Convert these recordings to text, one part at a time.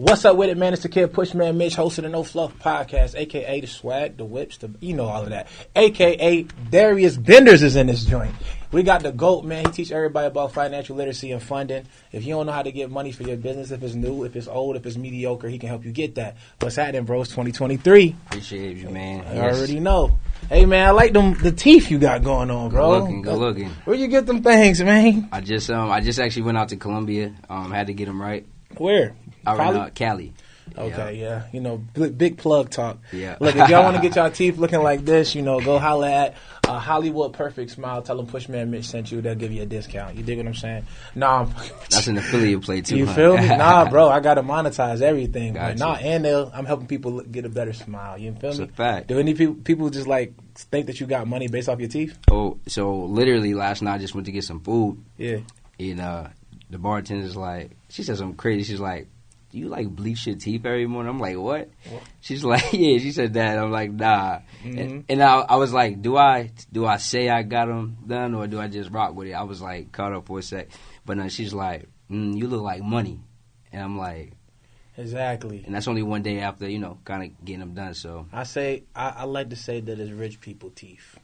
What's up with it, man? It's the kid Pushmanmitch, host of the No Fluff podcast, a.k.a. the swag, the whips, all of that. A.k.a. Darius Benders is in this joint. We got the GOAT, man. He teach everybody about financial literacy and funding. If you don't know how to get money for your business, if it's new, if it's old, if it's mediocre, he can help you get that. What's happening, bro? It's 2023. Appreciate you, man. I already know. Hey, man, I like the teeth you got going on, bro. Good looking. Where you get them things, man? I just actually went out to Colombia. Had to get them right. Where? Cali. Okay, yeah. Big plug talk. Yeah. Look, if y'all want to get y'all teeth looking like this, go holla at Hollywood Perfect Smile. Tell them Pushmanmitch sent you. They'll give you a discount. You dig what I'm saying? Nah. That's an affiliate play, too. You feel me? Nah, bro. I got to monetize everything. Gotcha. And I'm helping people get a better smile. You feel me? That's a fact. Do any people just, think that you got money based off your teeth? Oh, so literally last night I just went to get some food. Yeah. And the bartender's like, she said something crazy. She's like, do you bleach your teeth every morning? I'm like, what? She's like, yeah. She said that. I'm like, nah. Mm-hmm. And I was like, do I say I got them done or do I just rock with it? I was caught up for a sec. But she's like, you look like money. And I'm like, exactly. And that's only one day after, kind of getting them done. So I like to say that it's rich people teeth.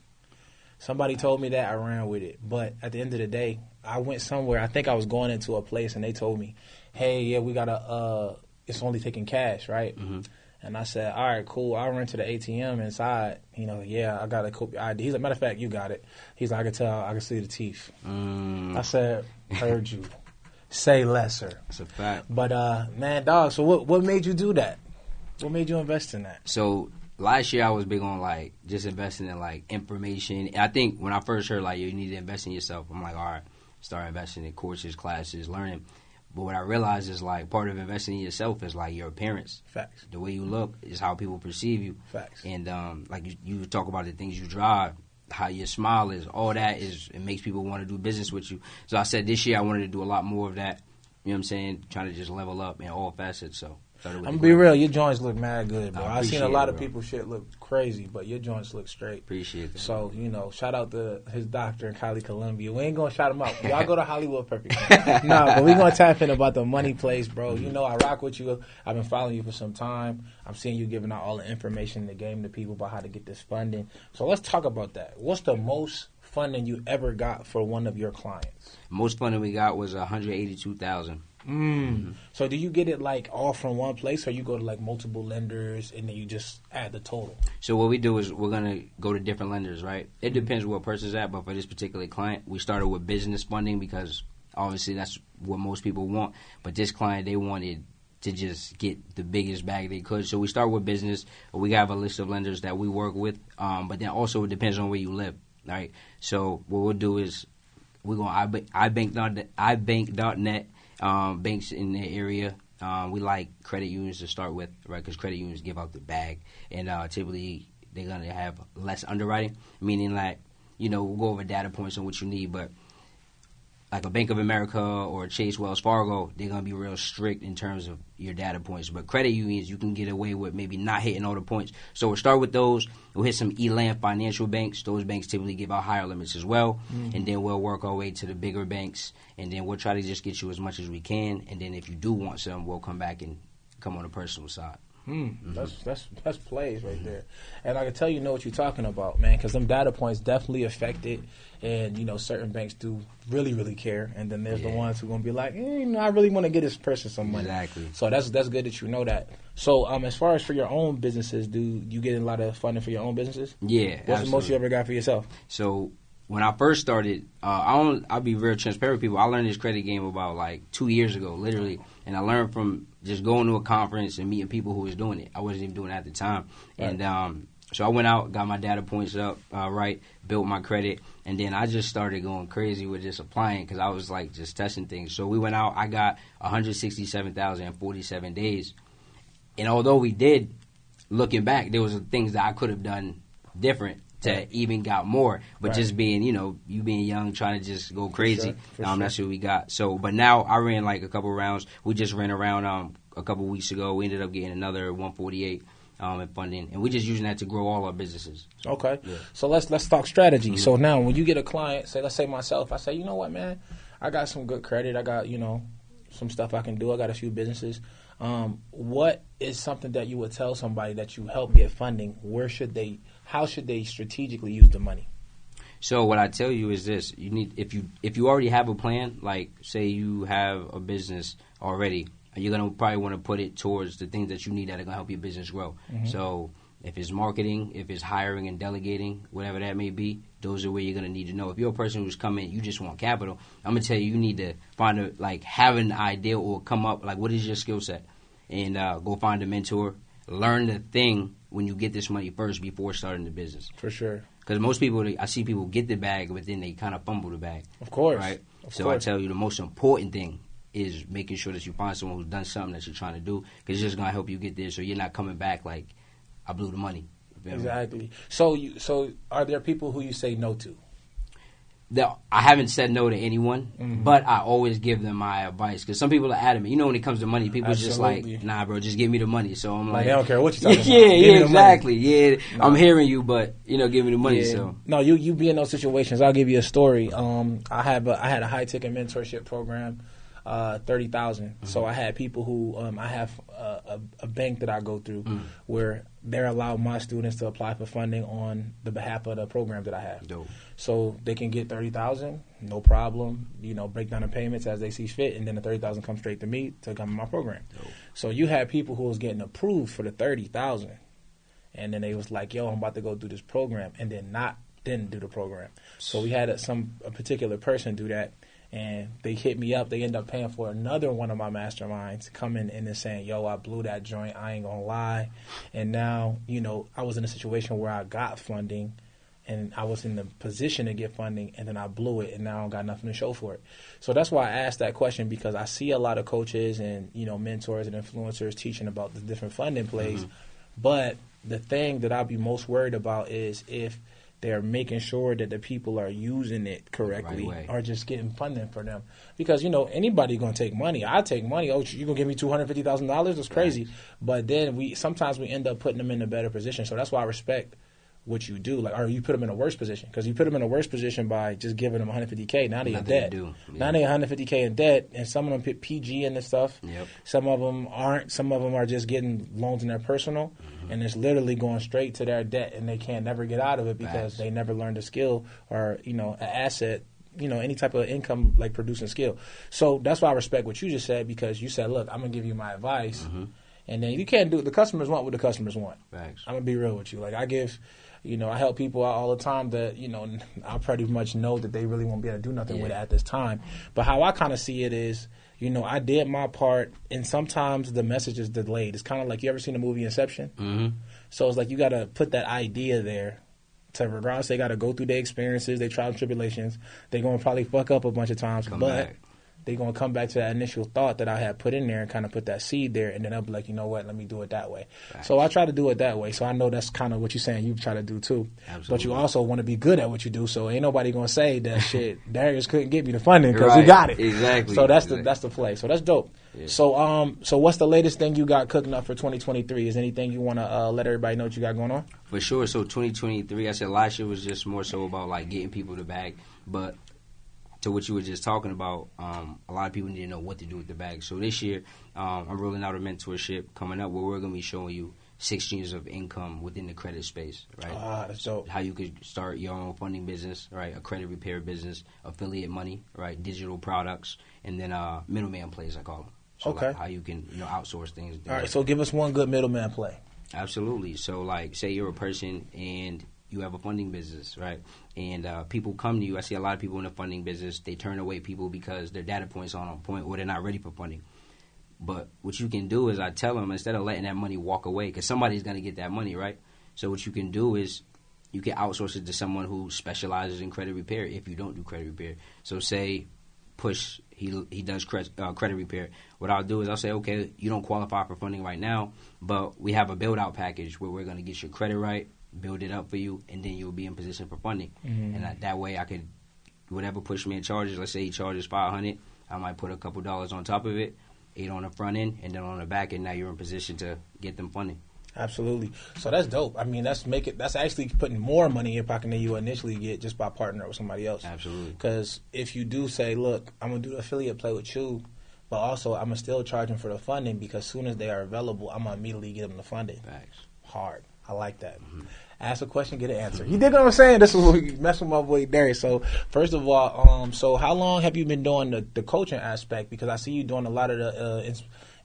Somebody told me that, I ran with it. But at the end of the day, I went somewhere. I think I was going into a place, and they told me, hey, yeah, we got to, it's only taking cash, right? Mm-hmm. And I said, all right, cool. I'll run to the ATM inside. Yeah, I got a copy ID. He's like, matter of fact, you got it. He's like, I can see the teeth. I said, heard you. Say lesser. That's a fact. But, man, dog, so what made you do that? What made you invest in that? So last year I was big on just investing in information. And I think when I first heard you need to invest in yourself, I'm like, all right, start investing in courses, classes, learning. But what I realized is part of investing in yourself is your appearance. Facts. The way you look is how people perceive you. Facts. And you talk about the things you drive, how your smile is, all that it makes people want to do business with you. So I said this year I wanted to do a lot more of that. You know what I'm saying? Trying to just level up in all facets. So I'm gonna be real, your joints look mad good, bro. I've seen a lot of bro. people shit look crazy, but your joints look straight. Appreciate that. So, shout out to his doctor in Cali, Colombia. We ain't gonna shout him out. Y'all go to Hollywood Perfect. Nah, but we gonna tap in about the money place, bro. I rock with you. I've been following you for some time. I'm seeing you giving out all the information in the game to people about how to get this funding. So let's talk about that. What's the most funding you ever got for one of your clients? Most funding we got was $182,000. So do you get it all from one place, or you go to multiple lenders and then you just add the total? So what we do is we're gonna go to different lenders, right? It depends where a person's at, but for this particular client, we started with business funding because obviously that's what most people want. But this client, they wanted to just get the biggest bag they could. So we start with business. We have a list of lenders that we work with, but then also it depends on where you live, right? So what we'll do is we're going ibank.net. Banks in the area. We like credit unions to start with, right? Because credit unions give out the bag, and typically they're gonna have less underwriting, meaning we'll go over data points on what you need, but a Bank of America or Chase, Wells Fargo, they're gonna be real strict in terms of your data points. But credit unions, you can get away with maybe not hitting all the points. So we'll start with those. We'll hit some Elan financial banks. Those banks typically give out higher limits as well. And then we'll work our way to the bigger banks. And then we'll try to just get you as much as we can. And then if you do want some, we'll come back and come on the personal side. That's plays right there. And I can tell you know what you're talking about, man, because them data points definitely affect it. And, certain banks do really, really care. And then there's the ones who are going to be like, I really want to get this person some money. Exactly. So that's good that you know that. So as far as for your own businesses, do you get a lot of funding for your own businesses? Yeah, What's the most you ever got for yourself? So when I first started, I'll be very transparent with people. I learned this credit game about 2 years ago, literally. And I learned from just going to a conference and meeting people who was doing it. I wasn't even doing it at the time. Right. And so I went out, got my data points up, right, built my credit, and then I just started going crazy with just applying because I was just testing things. So we went out, I got $167,000 in 47 days. And although we did, looking back, there was things that I could have done different to even got more. But just being, you being young, trying to just go crazy, For sure. That's what we got. So, but now I ran a couple rounds. We just ran around a couple weeks ago. We ended up getting another 148 in funding, and we're just using that to grow all our businesses. Okay. Yeah. So let's talk strategy. So now when you get a client, let's say myself, I say, you know what, man, I got some good credit. I got, some stuff I can do. I got a few businesses. What is something that you would tell somebody that you help get funding? How should they strategically use the money? So what I tell you is this: you need if you already have a plan, like say you have a business already, you're gonna probably want to put it towards the things that you need that are gonna help your business grow. Mm-hmm. So if it's marketing, if it's hiring and delegating, whatever that may be, those are where you're gonna need to know. If you're a person who's coming, you just want capital, I'm gonna tell you, you need to have an idea or come up what is your skill set, and go find a mentor, learn the thing when you get this money first before starting the business. For sure. Because most people, I see people get the bag, but then they kind of fumble the bag. Of course. Right? Of course. I tell you, the most important thing is making sure that you find someone who's done something that you're trying to do, because it's just going to help you get there, so you're not coming back like, I blew the money. Exactly. So are there people who you say no to? I haven't said no to anyone, but I always give them my advice, because some people are adamant. You know, when it comes to money, people are just like, nah, bro, just give me the money. So I'm like, they don't care what you're talking about. Yeah, exactly. Yeah, no. I'm hearing you, but give me the money. Yeah. So no, you be in those situations. I'll give you a story. I had a high ticket mentorship program. 30,000. So I had people who I have a bank that I go through where they're allowed my students to apply for funding on the behalf of the program that I have. Dope. So they can get 30,000, no problem. Break down the payments as they see fit, and then the 30,000 comes straight to me to come in my program. Dope. So you had people who was getting approved for the 30,000, and then they was like, "Yo, I'm about to go do this program," and then didn't do the program. So we had a particular person do that. And they hit me up. They end up paying for another one of my masterminds, coming in and saying, "Yo, I blew that joint. I ain't gonna lie." And now, I was in a situation where I got funding, and I was in the position to get funding, and then I blew it, and now I don't got nothing to show for it. So that's why I asked that question, because I see a lot of coaches and mentors and influencers teaching about the different funding plays. But the thing that I'll be most worried about is if they're making sure that the people are using it correctly, or just getting funding for them. Because, anybody going to take money. I take money. Oh, you going to give me $250,000? That's crazy. Right. But then sometimes we end up putting them in a better position. So that's why I respect what you do. Or you put them in a worse position. Because you put them in a worse position by just giving them $150K. Now they're in debt. Yeah. Now they're $150K in debt. And some of them put PG in this stuff. Yep. Some of them aren't. Some of them are just getting loans in their personal. And it's literally going straight to their debt. And they can't never get out of it because they never learned a skill or, an asset, any type of income like producing skill. So that's why I respect what you just said, because you said, look, I'm going to give you my advice. And then you can't do it. The customers want what the customers want. Facts. I'm going to be real with you. Like I give... I help people out all the time that, I pretty much know that they really won't be able to do nothing with it at this time. But how I kind of see it is, I did my part, and sometimes the message is delayed. It's kind of like, you ever seen the movie Inception? So it's like you got to put that idea there. To regardless, they got to go through their experiences, their trials and tribulations. They're going to probably fuck up a bunch of times, but they're going to come back to that initial thought that I had put in there and kind of put that seed there, and then they'll be like, you know what, let me do it that way. Right. So I try to do it that way. So I know that's kind of what you're saying you try to do too. Absolutely. But you also want to be good at what you do, so ain't nobody going to say that shit, Darius couldn't give me the funding because he got it. Exactly. So that's the play. So that's dope. Yeah. So what's the latest thing you got cooking up for 2023? Is anything you want to let everybody know what you got going on? For sure. So 2023, I said last year was just more so about like getting people the bag, but to what you were just talking about, a lot of people need to know what to do with the bag. So this year, I'm rolling out a mentorship coming up where we're going to be showing you 6 streams of income within the credit space, right? That's dope. How you could start your own funding business, right? A credit repair business, affiliate money, right? Digital products, and then middleman plays, I call them. So okay. Like how you can outsource things. All right, so give us one good middleman play. Absolutely. So like say you're a person and you have a funding business, right? And people come to you. I see a lot of people in the funding business, they turn away people because their data points aren't on point or they're not ready for funding. But what you can do is I tell them, instead of letting that money walk away, because somebody's going to get that money, right? So what you can do is you can outsource it to someone who specializes in credit repair if you don't do credit repair. So say Push, he does credit repair. What I'll do is I'll say, okay, you don't qualify for funding right now, but we have a build-out package where we're going to get your credit right, build it up for you, and then you'll be in position for funding. Mm-hmm. And that way I could, whatever Pushman charges, let's say he charges $500, I might put a couple dollars on top of it, 8 on the front end, and then on the back end, now you're in position to get them funding. Absolutely. So that's dope. I mean, that's actually putting more money in your pocket than you initially get just by partnering with somebody else. Absolutely. Because if you do say, look, I'm going to do the affiliate play with you, but also I'm still charging for the funding because as soon as they are available, I'm gonna immediately get them the funding. Facts. Hard. I like that. Ask a question, get an answer. You dig what I'm saying? This is what we mess with my boy Darius. So first of all, so how long have you been doing the coaching aspect? Because I see you doing a lot of the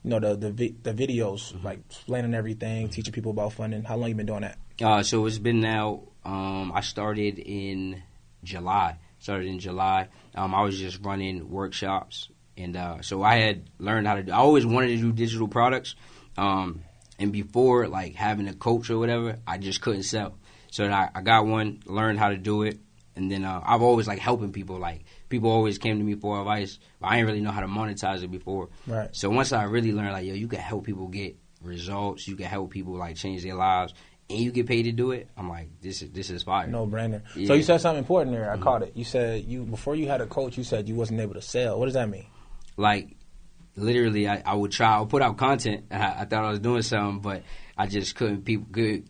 the videos, like explaining everything, teaching people about funding. How long you been doing that? So it's been now. I started in July. I was just running workshops, and so I had learned how to do. I always wanted to do digital products, and before like having a coach or whatever, I just couldn't sell. So then I got one, learned how to do it, and then I've always like helping people. Like people always came to me for advice, but I didn't really know how to monetize it before. Right. So once I really learned, like, yo, you can help people get results, you can help people like change their lives, and you get paid to do it, I'm like, this is fire. No brainer. Yeah. So you said something important there. I caught it. You said before you had a coach, you said you wasn't able to sell. What does that mean? Like, literally, I would put out content. I thought I was doing something, but I just couldn't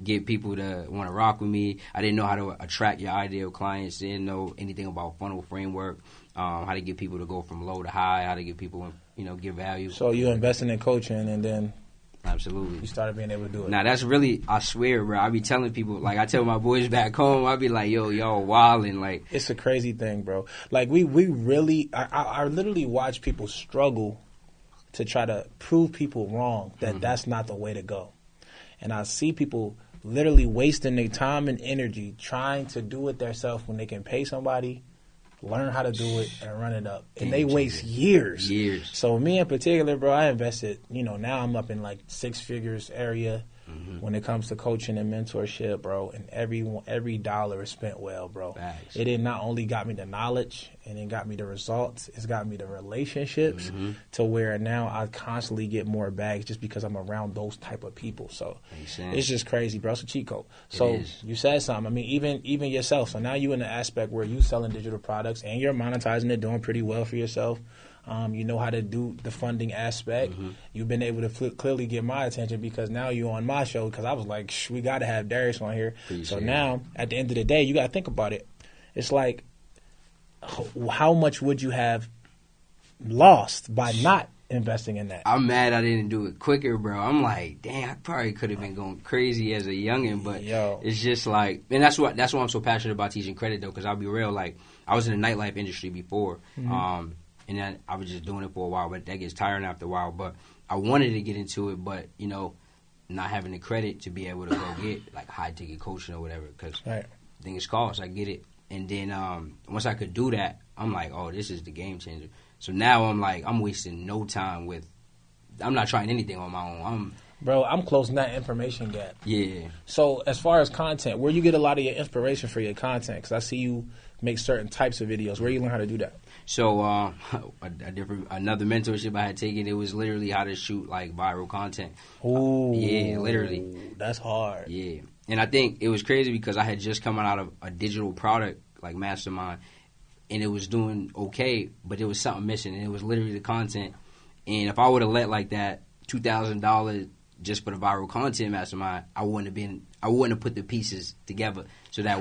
get people to want to rock with me. I didn't know how to attract your ideal clients. Didn't know anything about funnel framework, how to get people to go from low to high, how to get people, give value. So you investing in coaching, and then absolutely you started being able to do it. Now that's really, I swear, bro. I be telling people, like I tell my boys back home, I be like, yo, y'all wildin', like. It's a crazy thing, bro. Like we really, I literally watch people struggle to try to prove people wrong that that's not the way to go. And I see people literally wasting their time and energy trying to do it themselves when they can pay somebody, learn how to do it, and run it up. And they waste years. So me in particular, bro, I invested, now I'm up in like 6 figures area when it comes to coaching and mentorship, bro. And every dollar is spent well, bro. Facts. It not only got me the knowledge and it got me the results, it's got me the relationships to where now I constantly get more bags just because I'm around those type of people. So it's just crazy, bro. It's a cheat code. So you said something. I mean, even yourself. So now you in the aspect where you selling digital products and you're monetizing it, doing pretty well for yourself. You know how to do the funding aspect. You've been able to clearly get my attention because now you're on my show because I was like, we got to have Darius on here. So now, at the end of the day, you got to think about it. It's like, how much would you have lost by not investing in that? I'm mad I didn't do it quicker, bro. I'm like, dang, I probably could have been going crazy as a youngin', but it's just like, and that's why I'm so passionate about teaching credit, though, because I'll be real, like, I was in the nightlife industry before, and then I was just doing it for a while, but that gets tiring after a while. But I wanted to get into it, but, not having the credit to be able to go get, like, high-ticket coaching or whatever, because things cost. I get it. And then once I could do that, I'm like, oh, this is the game changer. So now I'm like, I'm wasting no time I'm not trying anything on my own. I'm closing that information gap. Yeah. So as far as content, where you get a lot of your inspiration for your content? Because I see you make certain types of videos. Where you learn how to do that? So another mentorship I had taken, it was literally how to shoot like viral content. Ooh. Yeah, literally. That's hard. Yeah. And I think it was crazy because I had just come out of a digital product like Mastermind, and it was doing okay, but there was something missing, and it was literally the content. And if I would have let like that $2,000 just for the viral content Mastermind, I wouldn't have put the pieces together. So that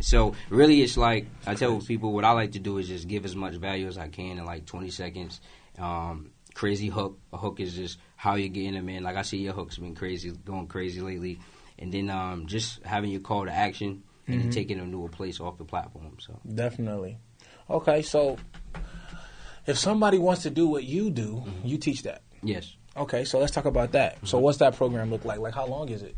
So really, it's like I tell people what I like to do is just give as much value as I can in like 20 seconds. Crazy hook. A hook is just how you're getting them in. Like I see your hook's been going crazy lately. And then just having your call to action and then taking them to a place off the platform. So definitely. Okay, so if somebody wants to do what you do, you teach that. Yes. Okay, so let's talk about that. So what's that program look like? Like, how long is it?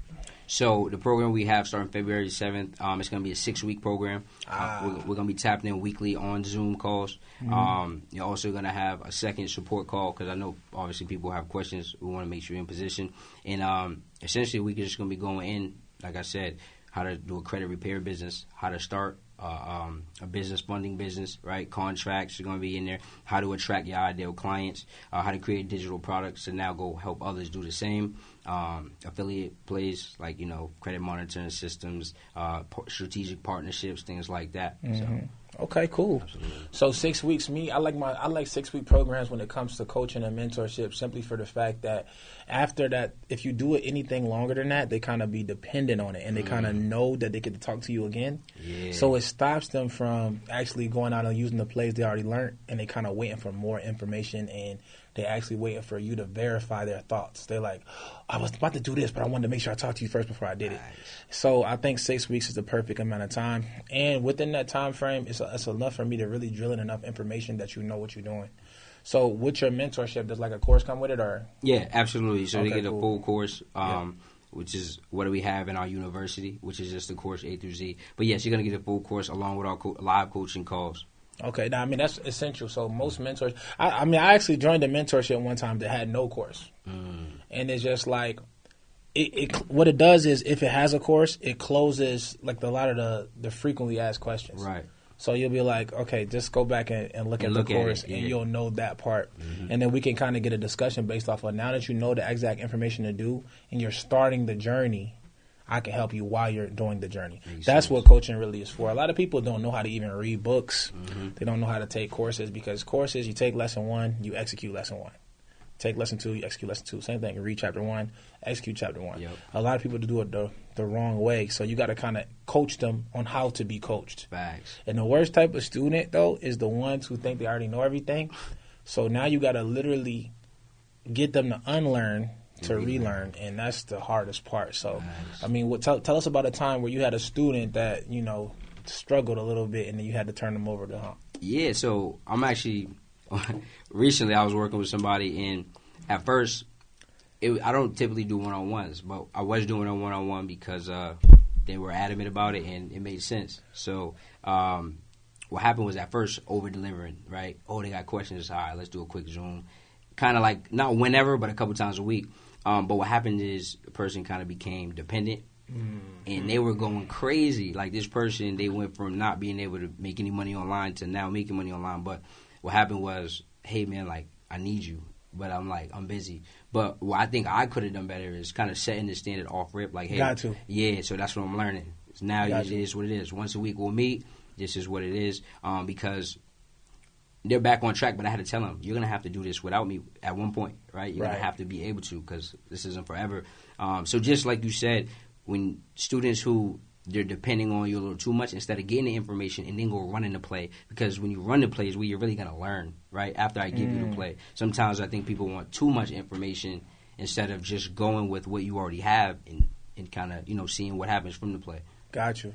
So the program we have starting February 7th, it's going to be a 6-week program. We're going to be tapping in weekly on Zoom calls. You're also going to have a second support call because I know obviously people have questions. We want to make sure you're in position. And essentially we're just going to be going in, like I said, how to do a credit repair business, how to start a business funding business, right? Contracts are going to be in there. How to attract your ideal clients. How to create digital products and now go help others do the same. Affiliate plays like credit monitoring systems, strategic partnerships, things like that. So. Okay, cool. Absolutely. So 6 weeks, I like 6 week programs when it comes to coaching and mentorship, simply for the fact that after that, if you do it anything longer than that, they kind of be dependent on it, and they kind of know that they get to talk to you again. Yeah. So it stops them from actually going out and using the plays they already learned, and they kind of waiting for more information, and they actually waiting for you to verify their thoughts. They're like, I was about to do this, but I wanted to make sure I talked to you first before I did it. Nice. So I think 6 weeks is the perfect amount of time, and within that time frame, it's enough for me to really drill in enough information that you know what you're doing. So with your mentorship, does like a course come with it, or? Yeah, absolutely. So Okay, they get a cool. full course, which is what do we have in our university, which is just the course A through Z. But yes, you're going to get a full course along with our live coaching calls. Okay, now, I mean, that's essential. So most mentors, I actually joined a mentorship one time that had no course. And it's just like, what it does is if it has a course, it closes like a lot of the frequently asked questions. Right. So you'll be like, okay, just go back and look at the course, and you'll know that part. And then we can kind of get a discussion based off of, now that you know the exact information to do and you're starting the journey, I can help you while you're doing the journey. That's what coaching really is for. A lot of people don't know how to even read books. They don't know how to take courses, because courses, you take lesson 1, you execute lesson 1. Take lesson 2, you execute lesson 2. Same thing. You read chapter 1, execute chapter 1. Yep. A lot of people do it the wrong way. So you got to kind of coach them on how to be coached. Facts. And the worst type of student, though, is the ones who think they already know everything. So now you got to literally get them to unlearn to relearn, and that's the hardest part. So, Nice. I mean, tell us about a time where you had a student that, you know, struggled a little bit, and then you had to turn them over to hump. Yeah, so I'm actually recently I was working with somebody, and at first I don't typically do one-on-ones, but I was doing a one-on-one because they were adamant about it and it made sense. So what happened was, at first, over-delivering, right? Oh, they got questions. All right, let's do a quick Zoom. Kind of like, not whenever, but a couple times a week. But what happened is the person kind of became dependent, and they were going crazy. Like, this person, they went from not being able to make any money online to now making money online. But what happened was, hey, man, like, I need you. But I'm like, I'm busy. But what I think I could have done better is kind of setting the standard off rip. Like, hey, Got to. Yeah, so that's what I'm learning. Now Got it you. is what it is. Once a week we'll meet. This is what it is. Because they're back on track, but I had to tell them, you're going to have to do this without me at one point, right? You're going to have to be able to, because this isn't forever. So just like you said, when students who they're depending on you a little too much, instead of getting the information and then go running the play, because when you run the plays, where you're really going to learn, right, after I give you the play. Sometimes I think people want too much information instead of just going with what you already have and kind of, you know, seeing what happens from the play. Got you.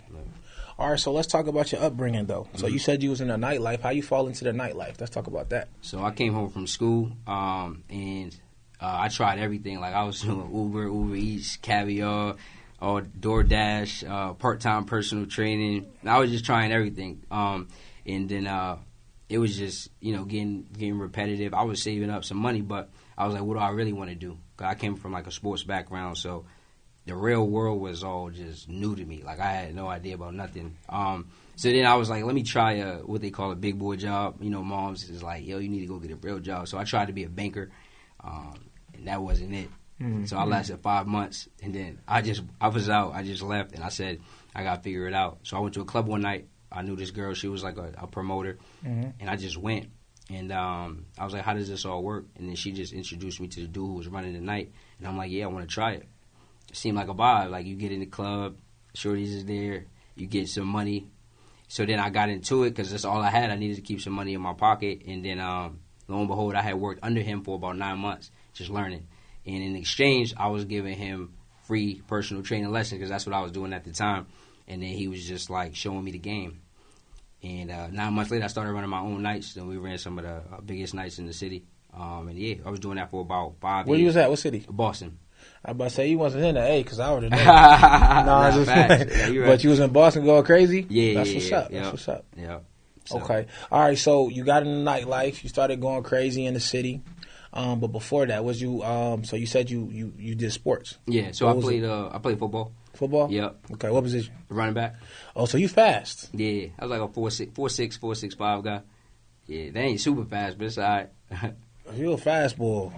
All right, so let's talk about your upbringing, though. So you said you was in the nightlife. How you fall into the nightlife? Let's talk about that. So I came home from school, and I tried everything. Like, I was doing Uber Eats, Caviar, DoorDash, part-time personal training. I was just trying everything. And then it was just, you know, getting repetitive. I was saving up some money, but I was like, what do I really want to do? 'Cause I came from, like, a sports background, so the real world was all just new to me. Like, I had no idea about nothing. So then I was like, let me try what they call a big boy job. You know, moms is like, yo, you need to go get a real job. So I tried to be a banker, and that wasn't it. So I lasted 5 months, and then I was out. I just left, and I said, I got to figure it out. So I went to a club one night. I knew this girl. She was like a promoter, and I just went. And I was like, how does this all work? And then she just introduced me to the dude who was running the night. And I'm like, yeah, I want to try it. It seemed like a vibe. Like, you get in the club, shorties is there, you get some money. So then I got into it because that's all I had. I needed to keep some money in my pocket. And then, lo and behold, I had worked under him for about 9 months, just learning. And in exchange, I was giving him free personal training lessons because that's what I was doing at the time. And then he was just, like, showing me the game. And 9 months later, I started running my own nights. And we ran some of the biggest nights in the city. And, yeah, I was doing that for about 5 years. Where you was at? What city? Boston. I was about to say you wasn't in the A because I already know. Just yeah, you're right. But you was in Boston going crazy? Yeah, That's what's up. Yeah. That's what's up. Yeah. So, Okay. All right, so you got in the nightlife. You started going crazy in the city. But before that, was you so you said you did sports. Yeah, so I played football. Football? Yep. Okay, what position? Running back. Oh, so you fast. Yeah. I was like a 4'6", 4'6", guy. Yeah, they ain't super fast, but it's all right. You a fast boy.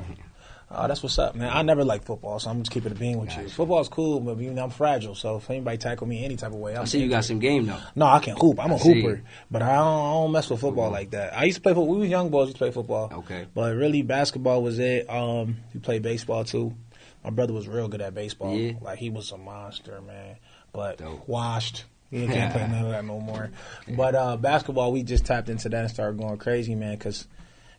Oh, that's what's up, man. I never liked football, so I'm just keeping it being with you. Football's cool, but I'm fragile, so if anybody tackle me any type of way, I see you got some game, though. No, I can hoop. I'm a hooper, but I don't mess with football like that. I used to play football. We was young boys. We used to play football. Okay. But really, basketball was it. We played baseball, too. My brother was real good at baseball. Yeah. Like, he was a monster, man. But washed. He can't play none of that no more. Okay. But basketball, we just tapped into that and started going crazy, man, because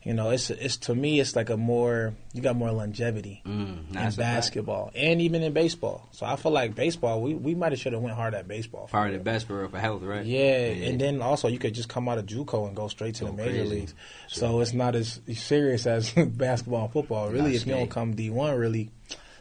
it's to me, it's like you got more longevity in basketball and even in baseball. So I feel like baseball, we might have should have went hard at baseball. Probably the best for health, right? Yeah, and then also you could just come out of JUCO and go straight to the major leagues. Sure. So it's not as serious as basketball and football. Really, if you don't come D1, really,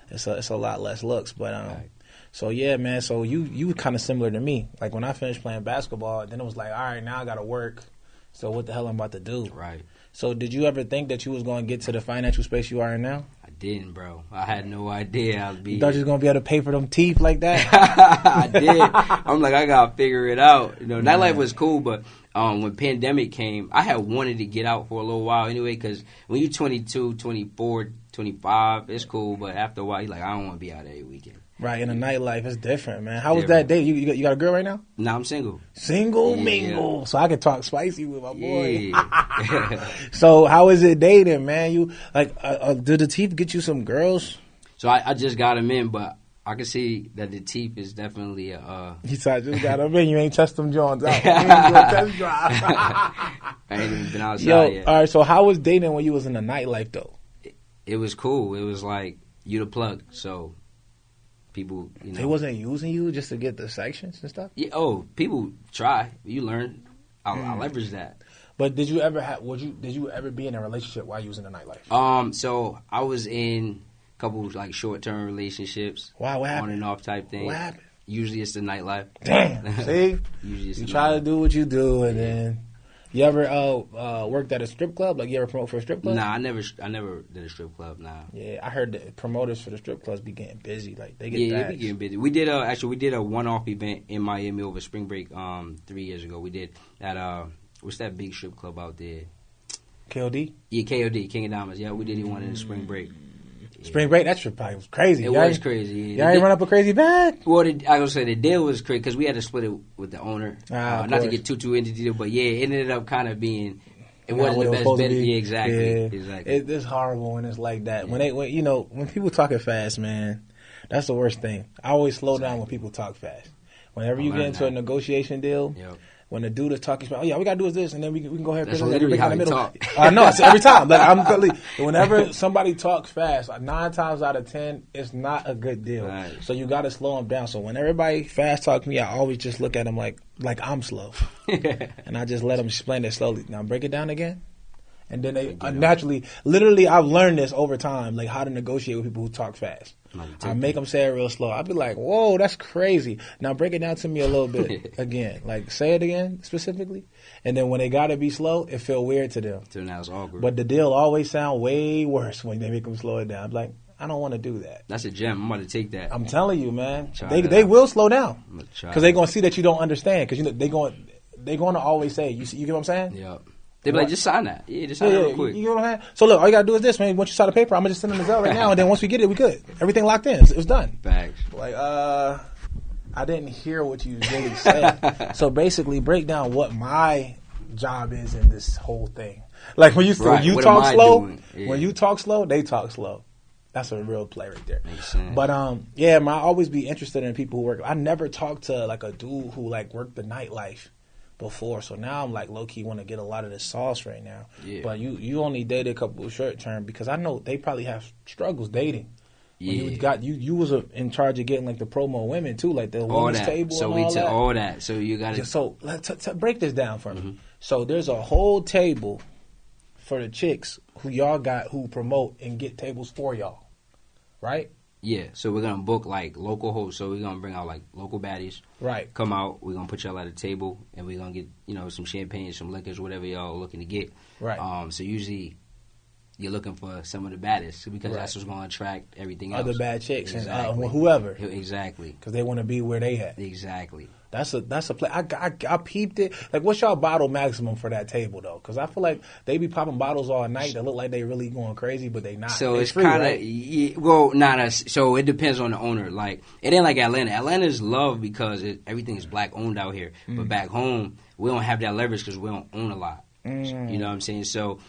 it's a lot less looks. But so yeah, man. So you kind of similar to me. Like when I finished playing basketball, then it was like, all right, now I got to work. So what the hell I'm about to do? Right. So did you ever think that you was going to get to the financial space you are in now? I didn't, bro. I had no idea I'd be. You thought you was going to be able to pay for them teeth like that? I did. I'm like, I got to figure it out. Nightlife was cool, but when pandemic came, I had wanted to get out for a little while anyway, because when you're 22, 24, 25, it's cool, but after a while, you're like, I don't want to be out every weekend. Right, in a nightlife, it's different, man. How was that date? You got a girl right now? No, I'm single. Single mingle. So I can talk spicy with my boy. Yeah. So how is it dating, man? You did the teeth get you some girls? So I just got them in, but I can see that the teeth is definitely You said I just got them in. You ain't test them Jones out. You ain't do a test drive. I ain't even been outside yet. All right. So how was dating when you was in the nightlife though? It was cool. It was like you the plug. So. People, They wasn't using you just to get the sections and stuff? Yeah. Oh, people try. You learn. I leverage that. But did you ever be in a relationship while you was in the nightlife? So I was in a couple like short-term relationships. Wow, what happened? On and off type thing. What happened? Usually it's the nightlife. Damn. See? Usually it's you try to do what you do, and then you ever worked at a strip club? Like you ever promote for a strip club? Nah, I never did a strip club. Nah. Yeah, I heard that promoters for the strip clubs be getting busy. Like they get they be getting busy. We did a one-off event in Miami over spring break 3 years ago. We did at what's that big strip club out there? KOD? Yeah, KOD, King of Diamonds. Yeah, we did one in the spring break. Spring break, that trip probably was crazy. It was crazy. Y'all ain't run up a crazy bag? Well, I was going to say the deal was crazy because we had to split it with the owner. Not to get too into detail, but yeah, it ended up kind of being, it wasn't the best bet. Yeah, exactly. Yeah. Exactly. It's horrible when it's like that. Yeah. When people talking fast, man, that's the worst thing. I always slow down when people talk fast. Whenever you get into a negotiation deal, when the dude is talking about, we gotta do this, and then we can go ahead. That's literally how we talk. I know. It's every time. Like whenever somebody talks fast, 9 times out of 10, it's not a good deal. Right. So you gotta slow them down. So when everybody fast talk me, I always just look at them like I'm slow, and I just let them explain it slowly. Now break it down again. And then they naturally, literally, I've learned this over time, like how to negotiate with people who talk fast. I make them say it real slow. I'll be like, whoa, that's crazy. Now break it down to me a little bit again. Like say it again specifically. And then when they got to be slow, it feel weird to them. So now it's awkward. But the deal always sound way worse when they make them slow it down. I'm like, I don't want to do that. That's a gem. I'm about to take that. I'm telling you, man. They will slow down. Because they're going to see that you don't understand. Because they're going to always say, you get what I'm saying? Yeah. They be like, just sign that. Yeah, just sign it real quick. You know what I'm saying? So look, all you gotta do is this, man. Once you sign the paper, I'm gonna just send them the Zelle right now, and then once we get it, we good. Everything locked in. It's done. Facts. Like, I didn't hear what you really said. So basically, break down what my job is in this whole thing. Like when you talk slow, when you talk slow, they talk slow. That's a real play right there. Makes sense. But I always be interested in people who work. I never talked to like a dude who like worked the nightlife before, so now I'm like low key want to get a lot of this sauce right now. Yeah. But you only dated a couple of short term because I know they probably have struggles dating. Yeah. You was in charge of getting like the promo women too, like the women's table. So and we all took that. all that. So you got to. So let's break this down for me. So there's a whole table for the chicks who y'all got who promote and get tables for y'all, right? Yeah, so we're going to book, like, local hosts. So we're going to bring out, like, local baddies. Right. Come out. We're going to put y'all at a table, and we're going to get, some champagne, some liquors, whatever y'all are looking to get. Right. So usually you're looking for some of the baddest because that's what's going to attract everything else. Other bad chicks and whoever. Exactly. Because they want to be where they at. Exactly. That's a play. I peeped it. Like, what's y'all bottle maximum for that table though? Because I feel like they be popping bottles all night that look like they really going crazy, but they not. So it's kind of not us. So it depends on the owner. Like, it ain't like Atlanta. Atlanta's love because everything is black owned out here. But back home, we don't have that leverage because we don't own a lot. You know what I'm saying? So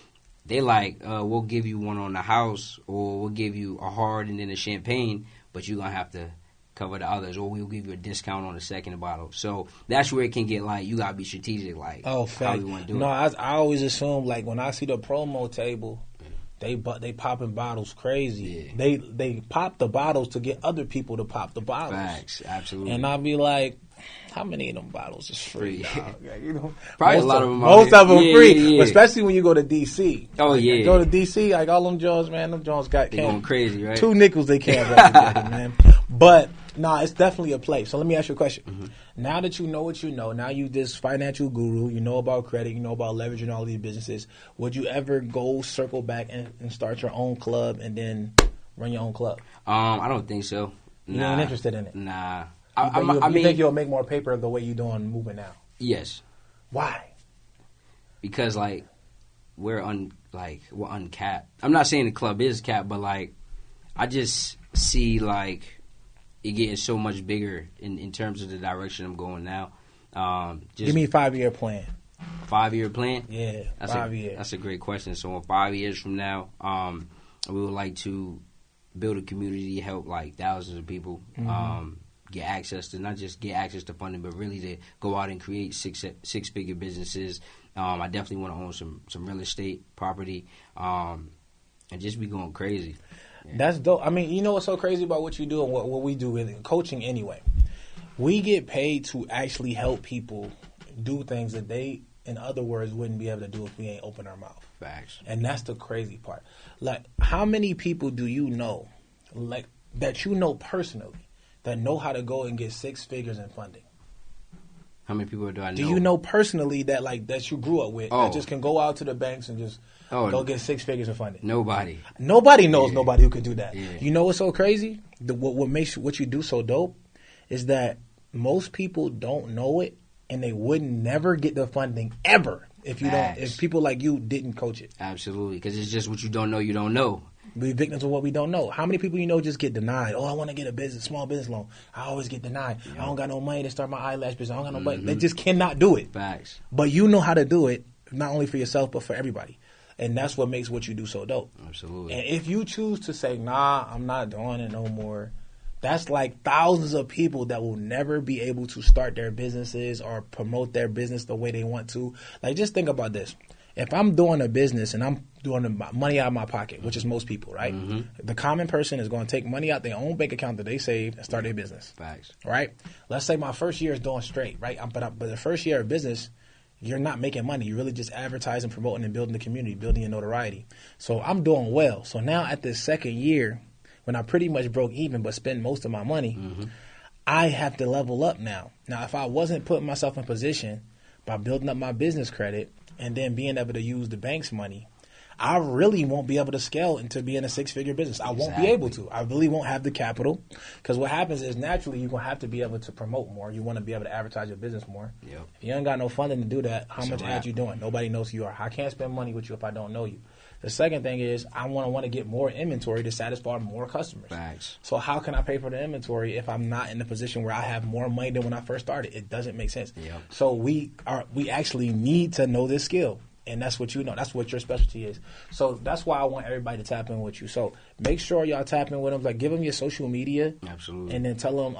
they like, we'll give you one on the house, or we'll give you a hard and then a champagne, but you're gonna have to cover the others, or we'll give you a discount on the second bottle. So that's where it can get like, you gotta be strategic, like how you want to do it. I always assume, like, when I see the promo table, they popping bottles crazy. Yeah. They pop the bottles to get other people to pop the bottles. Facts, absolutely. And I'll be like, how many of them bottles is free? You know, probably a lot of them. Most of them free, especially when you go to DC. Oh yeah, go to DC, like all them Jones, man. Them Jones they going crazy, right? 2 nickels they can't represent, man. But it's definitely a play. So let me ask you a question. Now that you know what you know, now you this financial guru, you know about credit, you know about leveraging all these businesses. Would you ever go circle back and start your own club and then run your own club? I don't think so. You ain't interested in it? Nah. I mean, think you'll make more paper the way you're doing moving now? Yes. Why? Because like we're uncapped. I'm not saying the club is capped, but like I just see like it getting so much bigger in terms of the direction I'm going now. Give me a 5-year plan. 5-year plan? Yeah, 5 years. That's a great question. So in 5 years from now, we would like to build a community, help like thousands of people. Get access to, not just get access to funding, but really to go out and create six-figure businesses. I definitely want to own some real estate property, and just be going crazy. Yeah. That's dope. I mean, you know what's so crazy about what you do and what we do in coaching anyway? We get paid to actually help people do things that they, in other words, wouldn't be able to do if we ain't open our mouth. Facts. And that's the crazy part. Like, how many people do you know, like, that you know personally, that know how to go and get 6 figures in funding? How many people do I know? Do you know personally that you grew up with that just can go out to the banks and just go get 6 figures in funding? Nobody. Nobody knows nobody who could do that. Yeah. You know what's so crazy? What makes what you do so dope is that most people don't know it, and they would never get the funding ever if people like you didn't coach it. Absolutely, because it's just what you don't know. You don't know. Be victims of what we don't know. How many people you know just get denied? Oh, I want to get a small business loan. I always get denied. Yep. I don't got no money to start my eyelash business. I don't got no money. They just cannot do it. Facts. But you know how to do it, not only for yourself, but for everybody. And that's what makes what you do so dope. Absolutely. And if you choose to say, nah, I'm not doing it no more, that's like thousands of people that will never be able to start their businesses or promote their business the way they want to. Like, just think about this. If I'm doing a business and I'm doing the money out of my pocket, which is most people, right? The common person is going to take money out their own bank account that they saved and start their business. Facts. Right? Let's say my first year is doing straight, right? But the first year of business, you're not making money. You're really just advertising, promoting, and building the community, building your notoriety. So I'm doing well. So now at this second year, when I pretty much broke even but spend most of my money, I have to level up now. Now, if I wasn't putting myself in position by building up my business credit and then being able to use the bank's money, I really won't be able to scale into being a 6-figure business. I won't be able to. I really won't have the capital, because what happens is naturally you're going to have to be able to promote more. You want to be able to advertise your business more. Yep. If you ain't got no funding to do that, how much ads you doing? Nobody knows who you are. I can't spend money with you if I don't know you. The second thing is I want to get more inventory to satisfy more customers. Facts. So how can I pay for the inventory if I'm not in the position where I have more money than when I first started? It doesn't make sense. Yep. So we actually need to know this skill. And that's what you know. That's what your specialty is. So that's why I want everybody to tap in with you. So make sure y'all tap in with them. Like, give them your social media. Absolutely. And then tell them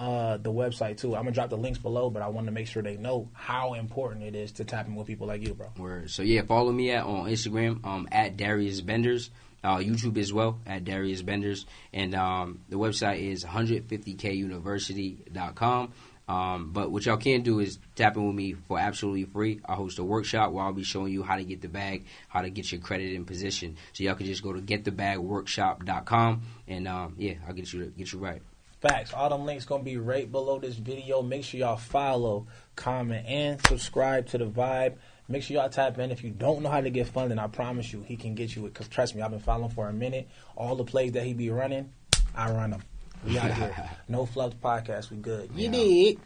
the website, too. I'm going to drop the links below, but I want to make sure they know how important it is to tap in with people like you, bro. Word. So, yeah, follow me on Instagram at Darius Benders. YouTube as well, at Darius Benders. And the website is 150kuniversity.com. But what y'all can do is tap in with me for absolutely free. I host a workshop where I'll be showing you how to get the bag, how to get your credit in position. So y'all can just go to getthebagworkshop.com and I'll get you right. Facts. All them links gonna be right below this video. Make sure y'all follow, comment, and subscribe to the Vibe. Make sure y'all tap in. If you don't know how to get funding, I promise you, he can get you it. Because trust me, I've been following for a minute. All the plays that he be running, I run them. We out here. No Flubs Podcast. We good. You dig?